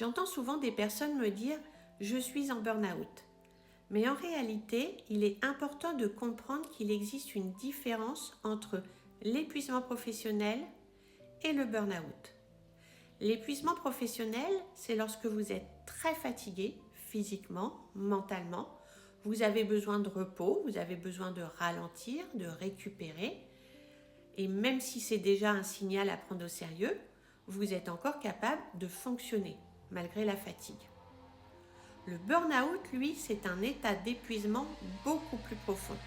J'entends souvent des personnes me dire « je suis en burn-out ». Mais en réalité, il est important de comprendre qu'il existe une différence entre l'épuisement professionnel et le burn-out. L'épuisement professionnel, c'est lorsque vous êtes très fatigué, physiquement, mentalement. Vous avez besoin de repos, vous avez besoin de ralentir, de récupérer. Et même si c'est déjà un signal à prendre au sérieux, vous êtes encore capable de fonctionner, malgré la fatigue. Le burn-out, lui, c'est un état d'épuisement beaucoup plus profond.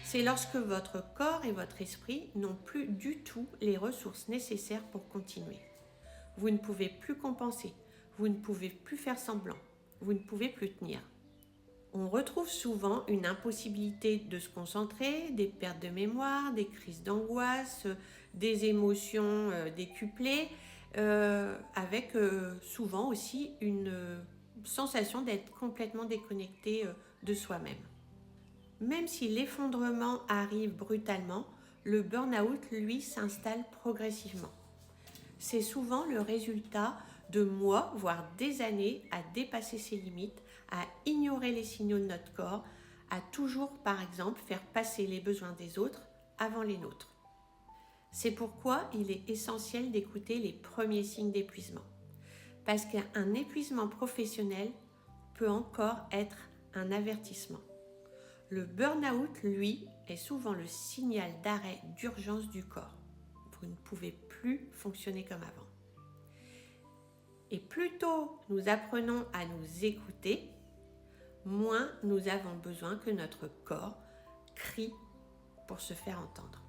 C'est lorsque votre corps et votre esprit n'ont plus du tout les ressources nécessaires pour continuer. Vous ne pouvez plus compenser, vous ne pouvez plus faire semblant, vous ne pouvez plus tenir. On retrouve souvent une impossibilité de se concentrer, des pertes de mémoire, des crises d'angoisse, des émotions décuplées, avec souvent aussi une sensation d'être complètement déconnecté de soi-même. Même si l'effondrement arrive brutalement, le burn-out, lui, s'installe progressivement. C'est souvent le résultat de mois, voire des années, à dépasser ses limites, à ignorer les signaux de notre corps, à toujours, par exemple, faire passer les besoins des autres avant les nôtres. C'est pourquoi il est essentiel d'écouter les premiers signes d'épuisement. Parce qu'un épuisement professionnel peut encore être un avertissement. Le burn-out, lui, est souvent le signal d'arrêt d'urgence du corps. Vous ne pouvez plus fonctionner comme avant. Et plus tôt nous apprenons à nous écouter, moins nous avons besoin que notre corps crie pour se faire entendre.